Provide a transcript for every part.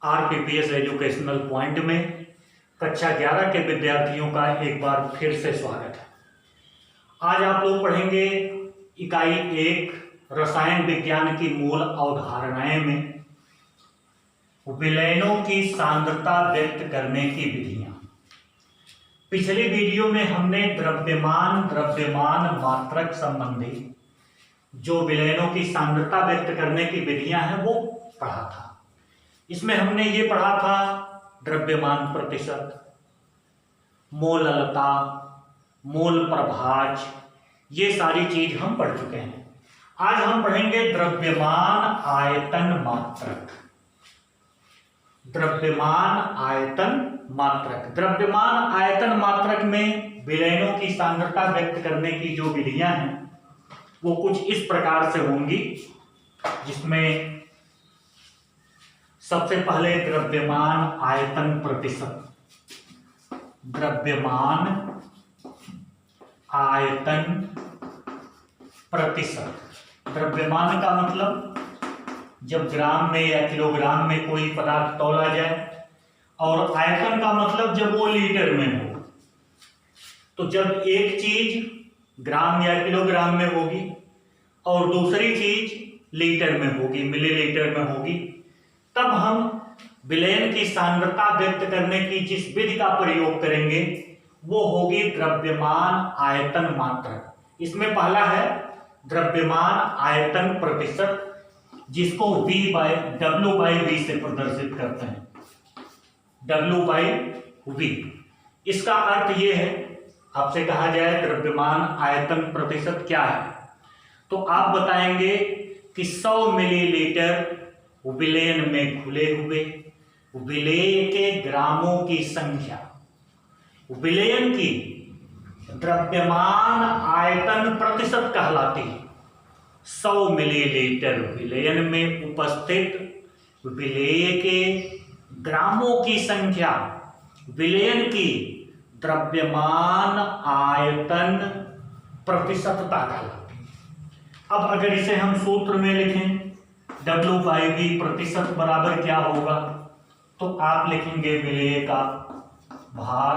आरपीपीएस educational point में कक्षा 11 के विद्यार्थियों का एक बार फिर से स्वागत है। आज आप लोग पढ़ेंगे इकाई 1 रसायन विज्ञान की मूल अवधारणाएं में विलयनों की सांद्रता व्यक्त करने की विधियां। पिछली वीडियो में हमने द्रव्यमान मात्रक संबंधी जो विलयनों की सांद्रता व्यक्त करने की विधियां हैं वो पढ़ा था। इसमें हमने ये पढ़ा था द्रव्यमान प्रतिशत, मोललता, मोल प्रभाज, ये सारी चीज हम पढ़ चुके हैं। आज हम पढ़ेंगे द्रव्यमान आयतन मात्रक। द्रव्यमान आयतन मात्रक। द्रव्यमान आयतन मात्रक में विलयनों की सांद्रता व्यक्त करने की जो विधियां हैं वो कुछ इस प्रकार से होंगी, जिसमें सबसे पहले द्रव्यमान आयतन प्रतिशत। द्रव्यमान आयतन प्रतिशत। द्रव्यमान का मतलब जब ग्राम में या किलोग्राम में कोई पदार्थ तौला जाए, और आयतन का मतलब जब वो लीटर में हो। तो जब एक चीज ग्राम या किलोग्राम में होगी और दूसरी चीज लीटर में होगी, मिलीलीटर में होगी, तब हम विलयन की सांद्रता व्यक्त करने की जिस विधि का प्रयोग करेंगे वो होगी द्रव्यमान आयतन मात्रक। इसमें पहला है द्रव्यमान आयतन प्रतिशत, जिसको W/V से प्रदर्शित करते हैं। W/V। इसका अर्थ ये है, आपसे कहा जाए द्रव्यमान आयतन प्रतिशत क्या है, तो आप बताएंगे कि 100 मिलीलीटर विलयन में घुले हुए विलेय के ग्रामों की संख्या विलयन की द्रव्यमान आयतन प्रतिशत कहलाती है। 100 मिलीलीटर विलयन में उपस्थित विलेय के ग्रामों की संख्या विलयन की द्रव्यमान आयतन प्रतिशतता कहलाती है। अब अगर इसे हम सूत्र में लिखें, W/V प्रतिशत बराबर क्या होगा, तो आप लिखेंगे विलेय का भार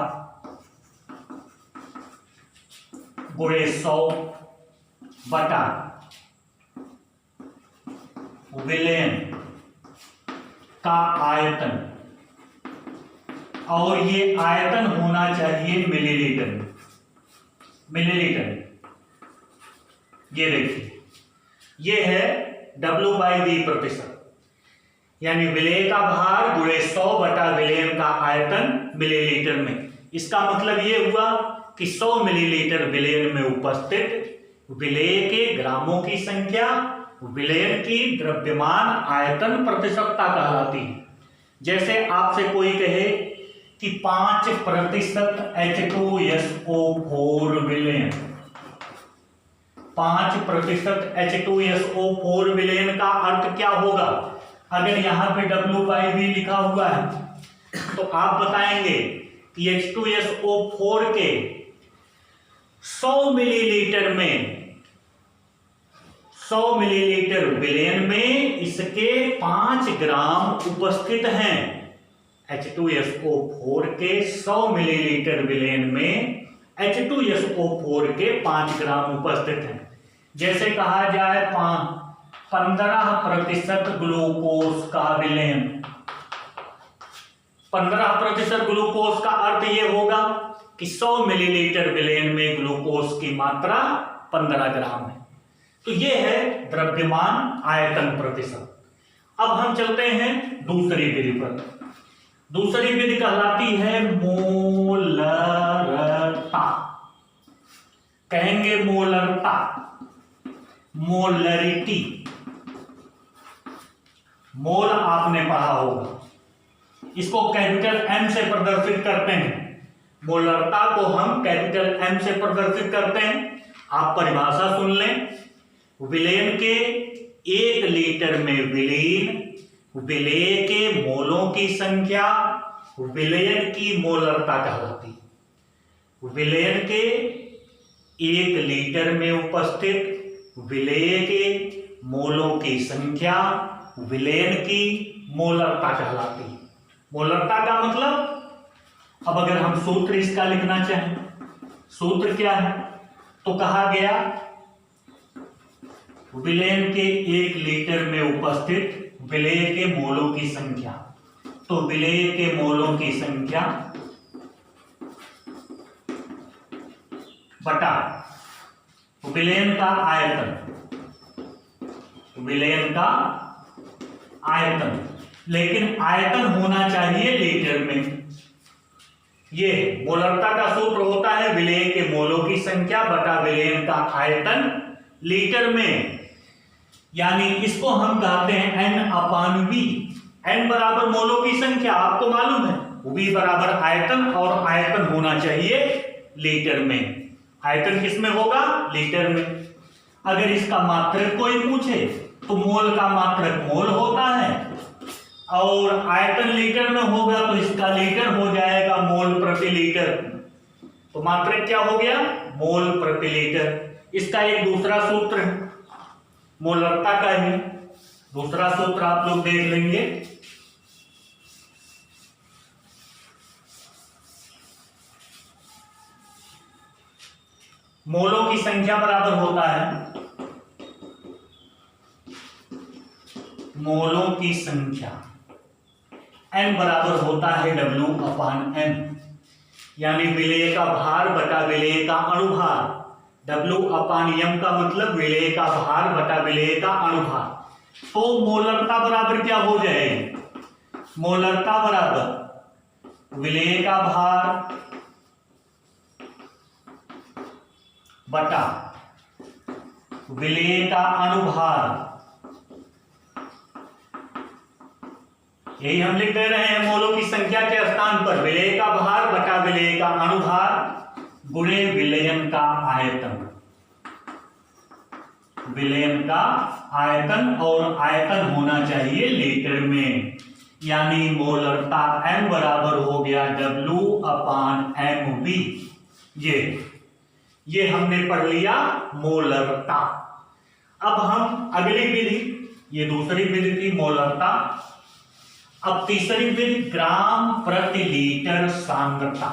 गुणे 100 बटा विलयन का आयतन, और ये आयतन होना चाहिए मिलीलीटर में। मिलीलीटर, ये देखिए, ये है W/V प्रतिशत, यानी विलेय का भार गुणे 100 बटा विलयन का आयतन मिलीलीटर में। इसका मतलब ये हुआ कि 100 मिलीलीटर विलयन में उपस्थित विलेय के ग्रामों की संख्या विलयन की द्रव्यमान आयतन प्रतिशतता कहलाती है। जैसे आपसे कोई कहे कि 5% H2SO4 विलयन, 5% H2SO4 विलयन का अर्थ क्या होगा। अगर यहां पे W/V लिखा हुआ है तो आप बताएंगे कि H2SO4 के 100 मिलीलीटर में, 100 मिलीलीटर विलयन में इसके 5 ग्राम उपस्थित हैं। H2SO4 के 100 मिलीलीटर विलयन में H2SO4 के 5 ग्राम उपस्थित हैं। जैसे कहा जाए 15% ग्लूकोज का विलयन। 15% ग्लूकोज का अर्थ यह होगा कि 100 मिलीलीटर विलयन में ग्लूकोज की मात्रा 15 ग्राम है। तो यह है द्रव्यमान आयतन प्रतिशत। अब हम चलते हैं दूसरी विधि पर। दूसरी विधि कहलाती है मोलरता। कहेंगे मोलरता, मोलरिटी। मोल आपने पढ़ा होगा, इसको कैपिटल M से प्रदर्शित करते हैं। मोलरता को हम कैपिटल M से प्रदर्शित करते हैं। आप परिभाषा सुन लें, विलयन के 1 लीटर में विलीन विलेय के मोलों की संख्या विलयन की मोलरता कहलाती है। विलयन के 1 लीटर में उपस्थित विलेय के मोलों की संख्या विलयन की मोलरता कहलाती है। मोलरता का मतलब, अब अगर हम सूत्र इसका लिखना चाहें, सूत्र क्या है, तो कहा गया विलयन के 1 लीटर में उपस्थित विलेय के मोलों की संख्या, तो विलेय के मोलों की संख्या बटा विलयन का आयतन, विलयन का आयतन, लेकिन आयतन होना चाहिए लीटर में। ये मोलरता का सूत्र होता है विलेय के मोलों की संख्या बटा विलयन का आयतन लीटर में, यानी इसको हम कहते हैं N/V। N बराबर मोलों की संख्या, आपको मालूम है, V बराबर आयतन, और आयतन होना चाहिए लीटर में। आयतन किसमें होगा? लीटर में। अगर इसका मात्रक कोई पूछे तो मोल का मात्रक मोल होता है, और आयतन लीटर में होगा तो इसका लीटर हो जाएगा मोल प्रति लीटर। तो मात्रक क्या हो गया? मोल प्रति लीटर। इसका एक दूसरा सूत्र है मोलरता का ही, दूसरा सूत्र आप लोग देख लेंगे। मोलों की संख्या बराबर होता है, मोलों की संख्या N बराबर होता है W/M, यानी विलेय का भार बटा विलेय का अणुभार। W/M का मतलब विलेय का भार बटा विलेय का अणुभार। तो मोलरता बराबर क्या हो जाएगी? मोलरता बराबर विलेय का भार बटा विलेय का अणुभार। यही हम लिख दे रहे हैं, मोलों की संख्या के स्थान पर विलेय का भार बटा विलेय का अणुभार गुणे विलयन का आयतन। विलयन का आयतन, और आयतन होना चाहिए लीटर में, यानी मोलरता M बराबर हो गया W/MV। ये हमने पढ़ लिया मोलरता। अब हम अगली विधि, ये दूसरी विधि थी मोलरता। अब तीसरी विधि ग्राम प्रति लीटर सांद्रता।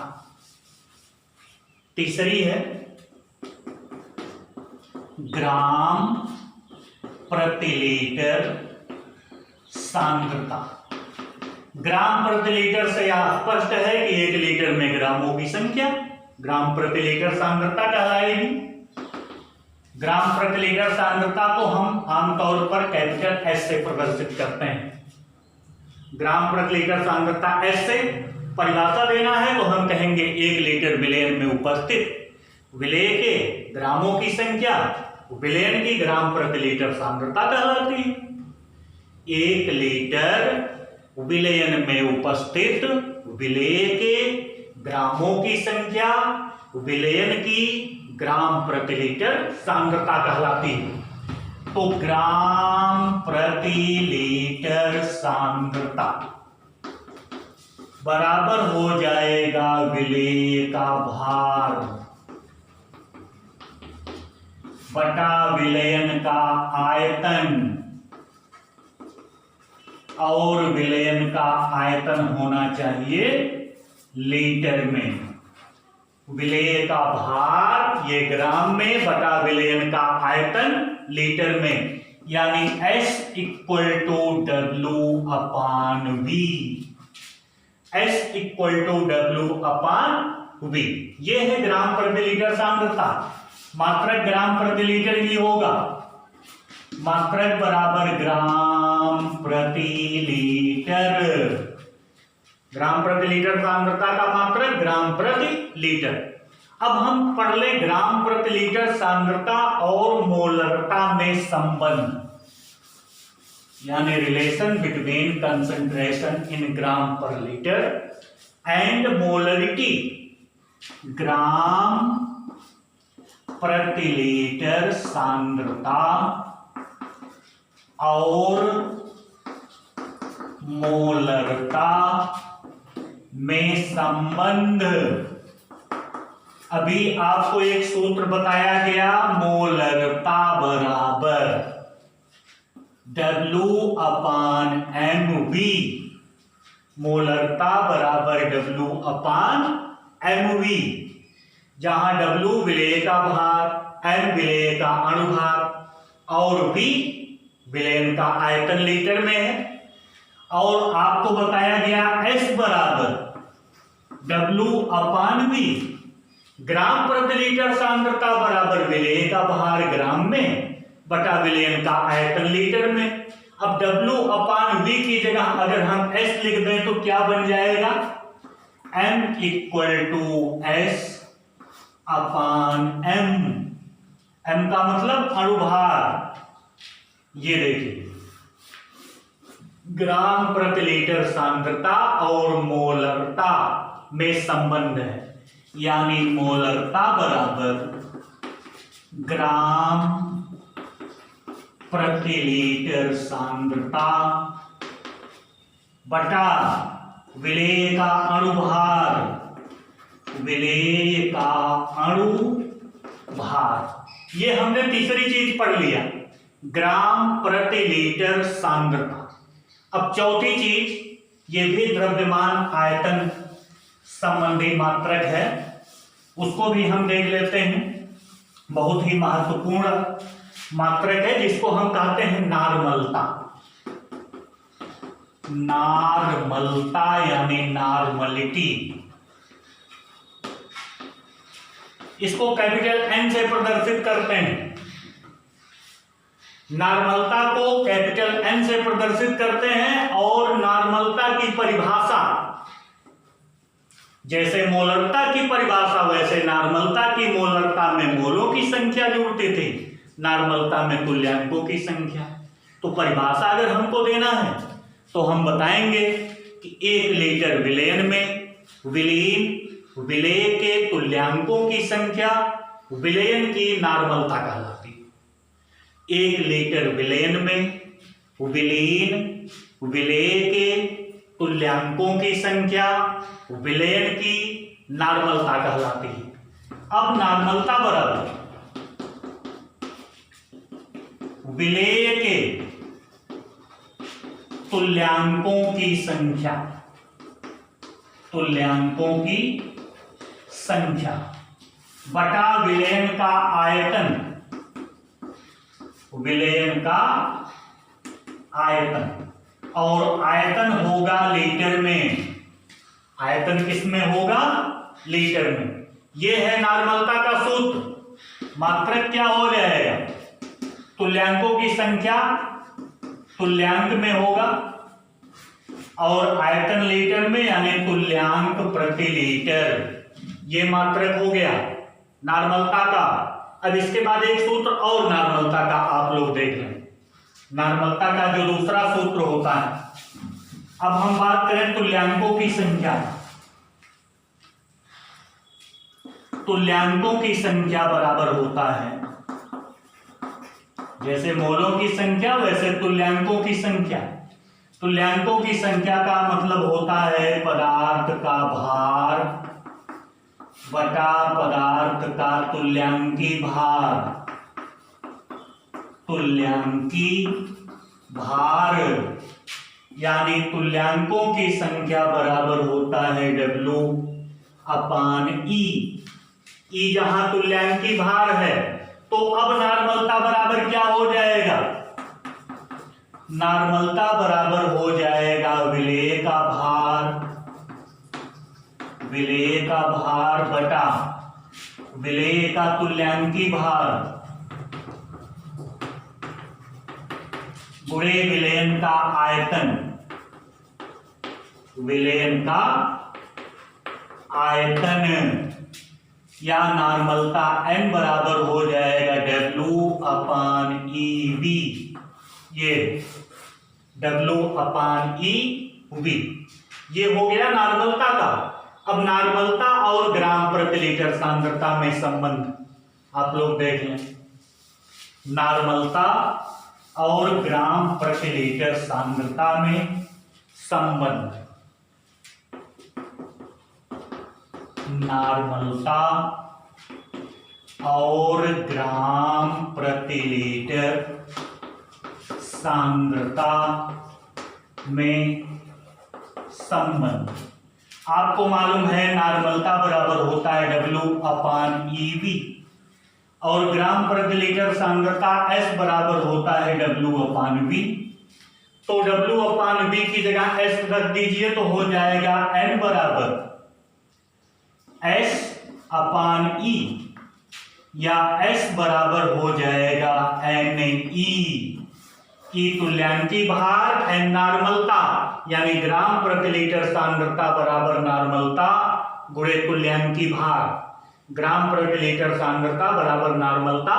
तीसरी है ग्राम प्रति लीटर सांद्रता। ग्राम प्रति लीटर से यह स्पष्ट है कि 1 लीटर में ग्रामों की संख्या ग्राम प्रति लीटर सांद्रता कहलाएगी। ग्राम प्रति लीटर सांद्रता को हम आमतौर पर कैपिटल S से प्रदर्शित करते हैं। ग्राम प्रति लीटर सांद्रता S से परिभाषा देना है तो हम कहेंगे 1 लीटर विलयन में उपस्थित विलेय के ग्रामों की संख्या विलयन की ग्राम प्रति लीटर सांद्रता कहलाती है। 1 लीटर विलयन में उपस्थित विलेय के ग्रामों की संख्या विलयन की ग्राम प्रति लीटर सांद्रता कहलाती है। तो ग्राम प्रति लीटर सांद्रता बराबर हो जाएगा विलेय का भार बटा विलयन का आयतन, और विलयन का आयतन होना चाहिए लीटर में। विलेय का भार ये ग्राम में बटा विलयन का आयतन लीटर में, यानी S = W/V। S = W/V। ये है ग्राम प्रति लीटर सांद्रता। मात्रक ग्राम प्रति लीटर ही होगा। मात्रक बराबर ग्राम प्रति लीटर। ग्राम प्रति लीटर सांद्रता का मात्रक ग्राम प्रति लीटर। अब हम पढ़ ले ग्राम प्रति लीटर सांद्रता और मोलरता में संबंध, यानी रिलेशन बिटवीन कंसंट्रेशन इन ग्राम पर लीटर एंड मोलरिटी ग्राम प्रति लीटर सांद्रता और मोलरता में संबंध। अभी आपको एक सूत्र बताया गया, मोलरता बराबर W/mv, मोलरता बराबर W/mv, जहां W विलेय का भार, m विलेय का अणुभार और v विलयन का आयतन लीटर में है। और आपको बताया गया S बराबर W/v, ग्राम प्रति लीटर सांद्रता बराबर विलेय का भार ग्राम में बटा विलयन का आयतन लीटर में। अब W/v की जगह अगर हम S लिख दें तो क्या बन जाएगा? m = S/m। m का मतलब अणुभार। ये देखिए, ग्राम प्रति लीटर सांद्रता और मोलरता में संबंध है, यानी मोलरता बराबर ग्राम प्रति लीटर सांद्रता बटा विलेय का अणुभार, विलेय का अणुभार। ये हमने तीसरी चीज पढ़ लिया, ग्राम प्रति लीटर सांद्रता। अब चौथी चीज, ये भी द्रव्यमान आयतन संबंधी मात्रक है, उसको भी हम देख लेते हैं। बहुत ही महत्वपूर्ण मात्रक है जिसको हम कहते हैं नार्मलता। नार्मलता यानी नॉर्मलिटी। इसको कैपिटल N से प्रदर्शित करते हैं। नॉर्मलता को कैपिटल N से प्रदर्शित करते हैं और नॉर्मलता की परिभाषा, जैसे मोलरता की परिभाषा वैसे नॉर्मलता की मोलरता में मोलों की संख्या जुड़ती थी, नॉर्मलता में तुल्यांकों की संख्या। तो परिभाषा अगर हमको देना है तो हम बताएंगे कि 1 लीटर विलयन में विलेय के तुल्यांकों की संख्या विलयन की नॉर्मलता कहलाती है। 1 लीटर विलयन में विलेय के तुल्यांकों की संख्या विलयन की नॉर्मलता कहलाती है। अब नॉर्मलता बराबर विलेय के तुल्यांकों की संख्या बटा विलयन का आयतन, और आयतन होगा लीटर में। आयतन किस में होगा? लीटर में। यह है नॉर्मलता का सूत्र। मात्रक क्या हो जाएगा? तुल्यांकों की संख्या तुल्यांक में होगा और आयतन लीटर में, यानी तुल्यांक प्रति लीटर। ये मात्रक हो गया नॉर्मलता का। अब इसके बाद एक सूत्र और नॉर्मलता का आप लोग देख लें। नॉर्मलता का जो दूसरा सूत्र होता है, अब हम बात करें तुल्यांकों की संख्या। तुल्यांकों की संख्या बराबर होता है, जैसे मोलों की संख्या वैसे तुल्यांकों की संख्या। तुल्यांकों की संख्या का मतलब होता है पदार्थ का भार बटा पदार्थ का तुल्यांकी भार। तुल्यांकी भार यानी तुल्यांकों की संख्या बराबर होता है W/E। E जहां तुल्यांकी भार है, तो अब नॉर्मलता बराबर क्या हो जाएगा? नॉर्मलता बराबर हो जाएगा विलेय का भार बटा विलेय का तुल्यांकी भार गुणे विलयन का आयतन, या नॉर्मलता n बराबर हो जाएगा W/EV। ये W/EV ये हो गया नॉर्मलता का। अब नॉर्मलता और ग्राम प्रति लीटर सांद्रता में संबंध आप लोग देख लें। नॉर्मलता और ग्राम प्रति लीटर सांद्रता में संबंध। नॉर्मलता और ग्राम प्रति लीटर सांद्रता में संबंध। आपको मालूम है नॉर्मलता बराबर होता है W/EV और ग्राम प्रति लीटर सांद्रता S बराबर होता है W/V। तो W/V की जगह S रख दीजिए तो हो जाएगा N बराबर S/E या S बराबर हो जाएगा NE। ई तुल्यांकी भार एन नॉर्मलता, यानी ग्राम प्रति लीटर सांद्रता बराबर नॉर्मलता गुणे तुल्यांकी भार। ग्राम प्रति लीटर सांद्रता बराबर नॉर्मलता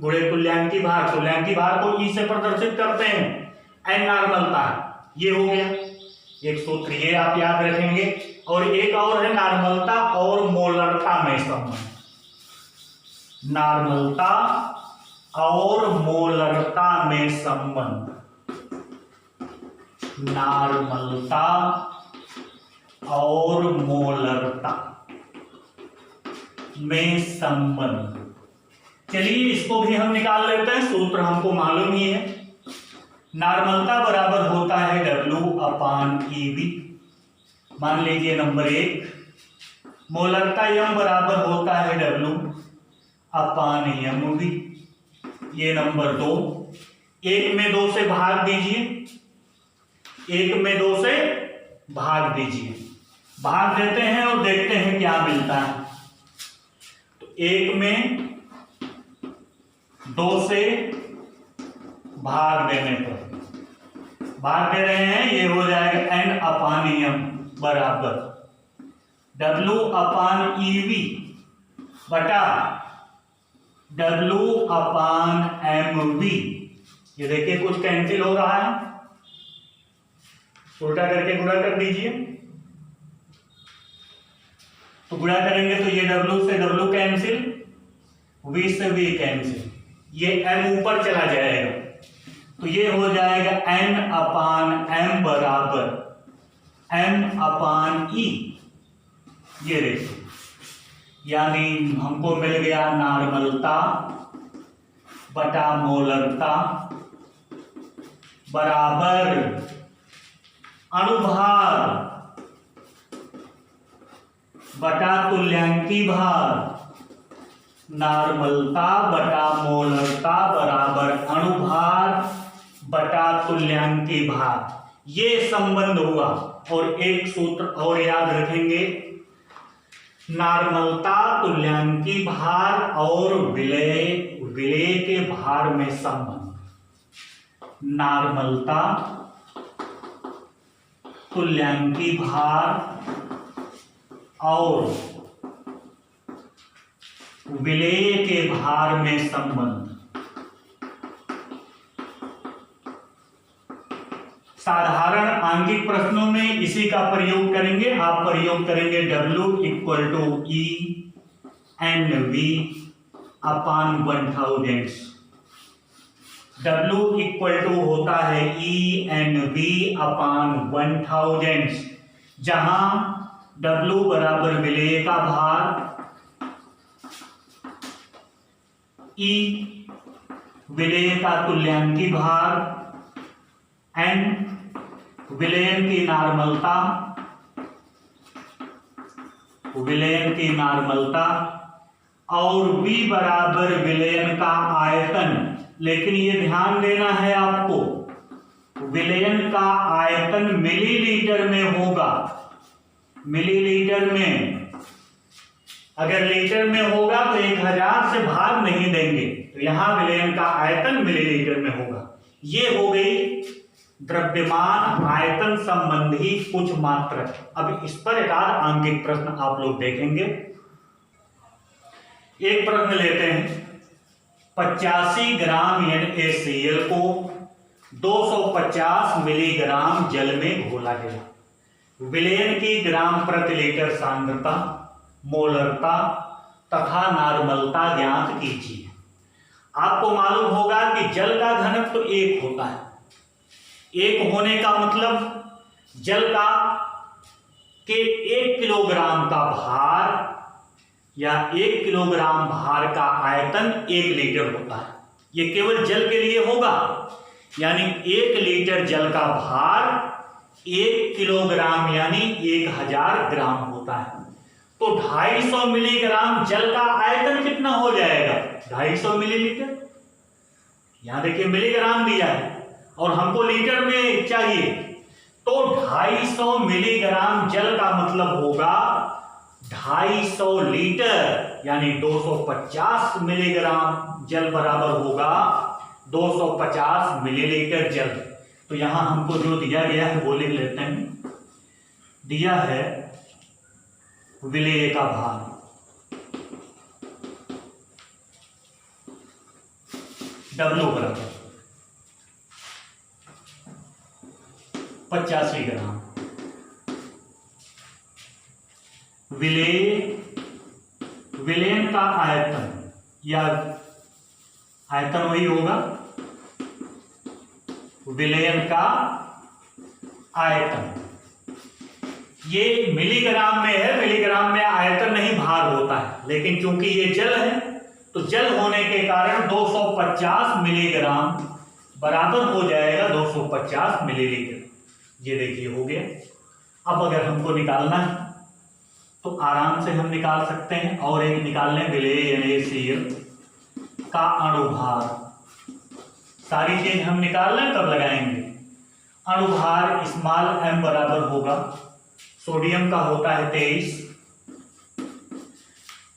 गुणे तुल्यांकी भार। तुल्यांकी भार को ई से प्रदर्शित करते हैं, एन नॉर्मलता ये हो गया। एक सूत्र ये आप याद रखेंगे। और एक और है नॉर्मलता और मोलरता में संबंध। नॉर्मलता और मोलरता में संबंध। नॉर्मलता और मोलरता में संबंध। चलिए इसको भी हम निकाल लेते हैं, सूत्र हमको मालूम ही है। नॉर्मलता बराबर होता है W/EV, मान लीजिए नंबर 1। मोलरता m बराबर होता है W/mv, ये नंबर 2। 1 में 2 से भाग दीजिए, 1 में 2 से भाग दीजिए। भाग देते हैं और देखते हैं क्या मिलता है। तो 1 में 2 से भाग देने पर भाग दे रहे हैं, ये हो जाएगा N/m बराबर W/EV बटा W/mv। ये देखिए कुछ कैंसिल हो रहा है, उल्टा करके गुणा कर दीजिए। तो गुणा करेंगे तो ये W से W कैंसिल, V से V कैंसिल, ये M ऊपर चला जाएगा तो ये हो जाएगा N/m बराबर M/E। ये देखिए, यानी हमको मिल गया नॉर्मलता बटा मोलरता बराबर अणुभार बटा तुल्यांकी भार। नॉर्मलता बटा मोलरता बराबर अणुभार बटा तुल्यांकी भार, ये संबंध हुआ। और एक सूत्र और याद रखेंगे, नॉर्मलता तुल्यांकी भार और विलेय के भार में संबंध। नॉर्मलता तुल्यांकी भार और विलेय के भार में संबंध। साधारण आंगिक प्रश्नों में इसी का प्रयोग करेंगे। आप प्रयोग करेंगे W/ENV/1000। W होता है ENV/1000, जहां W बराबर विलेय का भार, E विलेय का तुल्यांकी भार, N विलयन की नॉर्मलता और V बराबर विलयन का आयतन। लेकिन ये ध्यान देना है आपको, विलयन का आयतन मिलीलीटर में होगा। मिलीलीटर में, अगर लीटर में होगा तो 1000 से भाग नहीं देंगे, तो यहां विलयन का आयतन मिलीलीटर में होगा। ये हो गई द्रव्यमान आयतन संबंधी कुछ मात्रक। अब इस पर एक आंगिक प्रश्न आप लोग देखेंगे। एक प्रश्न लेते हैं, 85 ग्राम NaCl को 250 मिलीग्राम जल में घोला गया। विलयन की ग्राम प्रति लीटर सांद्रता, मोलरता तथा नॉर्मलता ज्ञात कीजिए। आपको मालूम होगा कि जल का घनत्व 1 होता है। 1 होने का मतलब जल का के 1 किलोग्राम का भार या 1 किलोग्राम भार का आयतन 1 लीटर होता है। ये केवल जल के लिए होगा। यानी 1 लीटर जल का भार 1 किलोग्राम यानी 1000 ग्राम होता है। तो 250 मिलीग्राम जल का आयतन कितना हो जाएगा? 250 मिलीलीटर। यहां देखिए मिलीग्राम दिया है और हमको लीटर में चाहिए, तो 250 मिलीग्राम जल का मतलब होगा 250 लीटर, यानी 250 मिलीग्राम जल बराबर होगा 250 मिलीलीटर जल। तो यहां हमको जो दिया गया है वो लिख लेते हैं। दिया है विलेय का भार, W बराबर 85 ग्राम। विलेयन का आयतन, या आयतन वही होगा विलेयन का आयतन। ये मिलीग्राम में है, मिलीग्राम में आयतन नहीं भार होता है, लेकिन क्योंकि ये जल है तो जल होने के कारण 250 मिलीग्राम बराबर हो जाएगा 250 मिलीलीटर। ये देखिए हो गया। अब अगर हमको निकालना है तो आराम से हम निकाल सकते हैं। और एक निकाल लें विलेय NaCl का अणुभार। सारी चीज हम निकाल लें तब लगाएंगे। अणुभार स्मॉल m बराबर होगा, सोडियम का होता है 23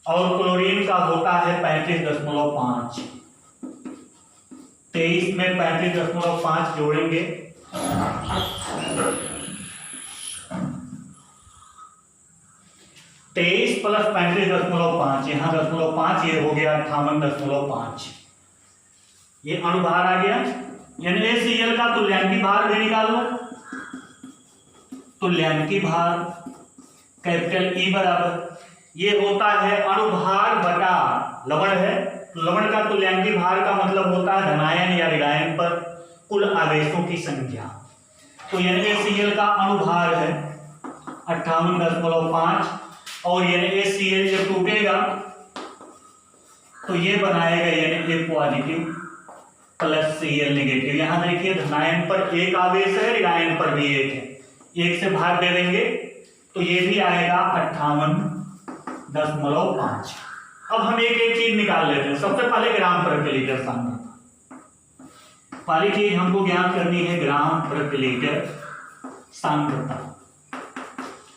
और क्लोरीन का होता है 35.5। 23 में 35.5 जोड़ेंगे 23 प्लस 35.5, यहाँ 0.5, ये हो गया 58.5। ये अणुभार आ गया। NaCl का तुल्यांकी भार भी निकाल लो। तुल्यांकी भार कैपिटल E बराबर, ये होता है अणुभार बटा लवण है, तो लवण का तुल्यांकी भार का मतलब होता है धनायन या ऋणायन पर कुल आवेशों की संख्या। तो NaCl का अणुभार है 58.5 और NaCl जब टूटेगा तो ये बनाएगा Na positive plus Cl negative. यहां देखिए धनायन पर एक आवेश है, ऋणायन पर भी एक है, एक से भाग दे देंगे तो ये भी आएगा 58.5। अब हम एक एक चीज निकाल लेते हैं। सबसे पहले ग्राम प्रति लीटर सांद्रता। पहली चीज हमको ज्ञात करनी है ग्राम प्रति लीटर सांद्रता।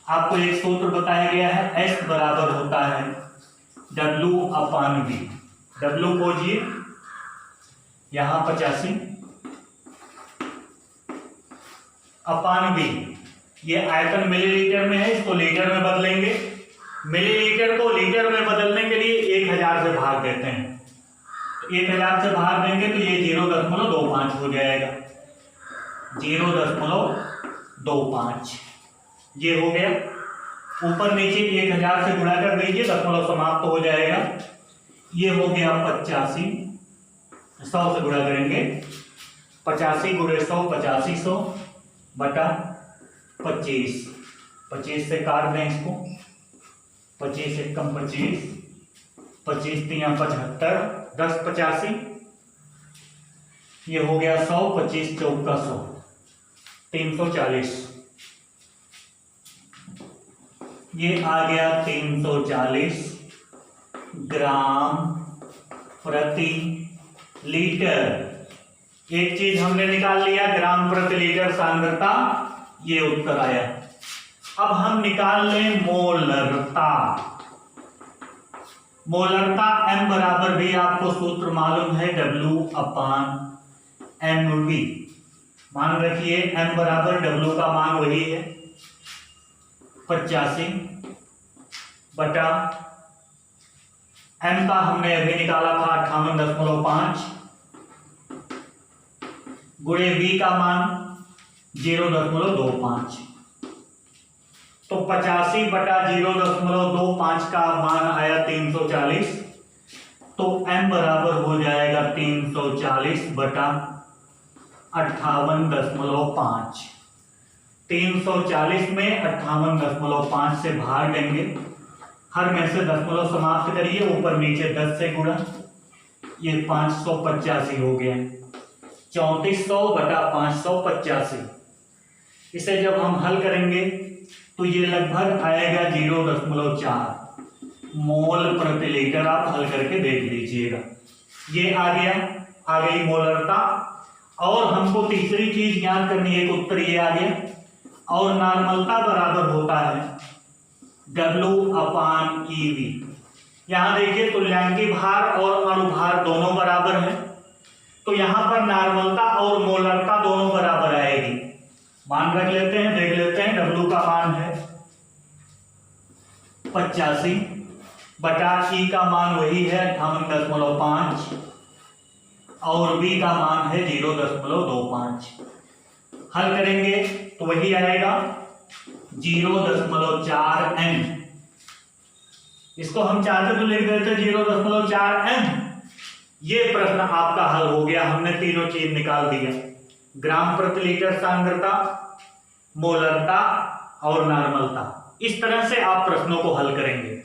आपको एक सूत्र बताया गया है, S बराबर होता है W/V। W खोजिए, यहां 85 अपान V। ये आयतन मिलीलीटर में है, इसको लीटर में बदलेंगे। मिलीलीटर को लीटर में बदलने के लिए 1000 से भाग देते हैं, तो 1000 से भाग देंगे तो ये 0.25 हो जाएगा। 0.25 ये हो गया। ऊपर नीचे 1000 से गुणा कर दीजिए, दशमलव समाप्त हो जाएगा। ये हो गया 85, 100 से गुणा करेंगे 85 × 100 8500 बटा 25। 25 से काट दें इसको, 25 × 25, 25 × 75, 10 85, ये हो गया 100, 25 × 4 100, 340। ये आ गया 340 ग्राम प्रति लीटर। एक चीज हमने निकाल लिया, ग्राम प्रति लीटर सांद्रता, ये उत्तर आया। अब हम निकाल लें मोलरता। मोलरता M बराबर भी आपको सूत्र मालूम है W/mv। मान रखिए M बराबर W का मान वही है 85 बटा M का हमने अभी निकाला था 58.5 गुणे V का मान 0.25। तो 85 बटा 0.25 का मान आया 340। तो M बराबर हो जाएगा 340 बटा 58.5। 340 में 58.5 से भाग देंगे, हर में से दशमलव समाप्त करिए, ऊपर नीचे 10 से गुणा, ये 585 हो गया। 3400/585। इसे जब हम हल करेंगे तो ये लगभग आएगा 0.4 मोल प्रति लीटर। आप हल करके देख लीजिएगा। ये आ गया, आ गई मोलरता। और हमको तीसरी चीज ज्ञात करनी है, उत्तर ये आ गया। और नॉर्मलता बराबर होता है W/EV। यहां देखिए तुल्यांकी भार और अणुभार दोनों बराबर है, तो यहां पर नॉर्मलता और मोलरता दोनों बराबर आएगी। मान रख लेते हैं, देख लेते हैं। W का मान है 85 बटा E का मान वही है 58.5 और B का मान है 0.25। हल करेंगे तो वही आएगा 0.4 M। इसको हम चाहते तो लिख देते 0.4 M। ये प्रश्न आपका हल हो गया। हमने तीनों चीज निकाल दिया, ग्राम प्रति लीटर सांद्रता, मोलरता और नॉर्मलता। इस तरह से आप प्रश्नों को हल करेंगे।